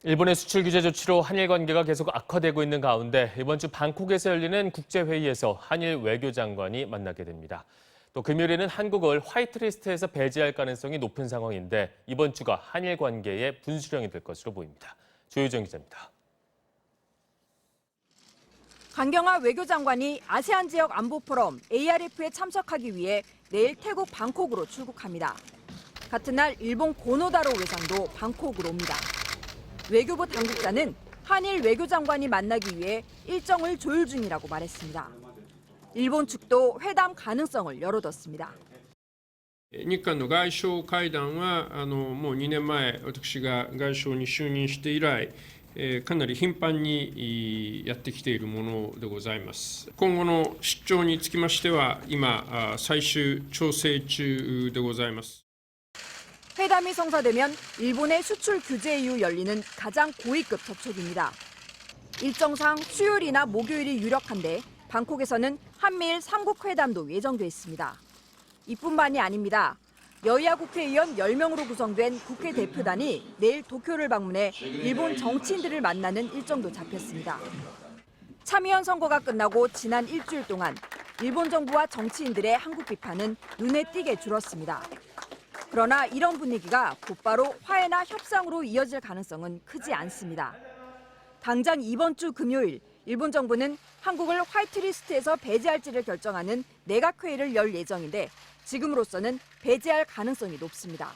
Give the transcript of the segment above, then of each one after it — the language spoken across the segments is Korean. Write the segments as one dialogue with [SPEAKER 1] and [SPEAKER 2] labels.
[SPEAKER 1] 일본의 수출 규제 조치로 한일 관계가 계속 악화되고 있는 가운데 이번 주 방콕에서 열리는 국제회의에서 한일 외교장관이 만나게 됩니다. 또 금요일에는 한국을 화이트리스트에서 배제할 가능성이 높은 상황인데 이번 주가 한일 관계의 분수령이 될 것으로 보입니다. 조유정 기자입니다.
[SPEAKER 2] 강경화 외교장관이 아세안 지역 안보 포럼 ARF에 참석하기 위해 내일 태국 방콕으로 출국합니다. 같은 날 일본 고노다로 외상도 방콕으로 옵니다. 외교부 당국자는 한일 외교장관이 만나기 위해 일정을 조율 중이라고 말했습니다. 일본 측도 회담 가능성을 열어뒀습니다.
[SPEAKER 3] 日韓の外相会談はもう2年前、私が外相に就任して以来、かなり頻繁にやってきているものでございます。今後の出張につきましては、今、最終調整中でございます。
[SPEAKER 2] 회담이 성사되면 일본의 수출 규제 이후 열리는 가장 고위급 접촉입니다. 일정상 수요일이나 목요일이 유력한데 방콕에서는 한미일 3국 회담도 예정돼 있습니다. 이뿐만이 아닙니다. 여야 국회의원 10명으로 구성된 국회 대표단이 내일 도쿄를 방문해 일본 정치인들을 만나는 일정도 잡혔습니다. 참의원 선거가 끝나고 지난 일주일 동안 일본 정부와 정치인들의 한국 비판은 눈에 띄게 줄었습니다. 그러나 이런 분위기가 곧바로 화해나 협상으로 이어질 가능성은 크지 않습니다. 당장 이번 주 금요일 일본 정부는 한국을 화이트리스트에서 배제할지를 결정하는 내각회의를 열 예정인데 지금으로서는 배제할 가능성이 높습니다.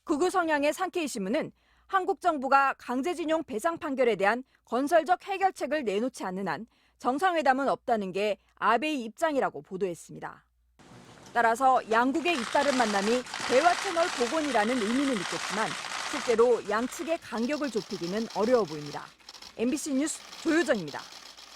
[SPEAKER 2] 극우 성향의 산케이 신문은 한국 정부가 강제징용 배상 판결에 대한 건설적 해결책을 내놓지 않는 한 정상회담은 없다는 게 아베의 입장이라고 보도했습니다. 따라서 양국의 잇따른 만남이 대화 채널 복원이라는 의미는 있겠지만 실제로 양측의 간격을 좁히기는 어려워 보입니다. MBC 뉴스 조효정입니다.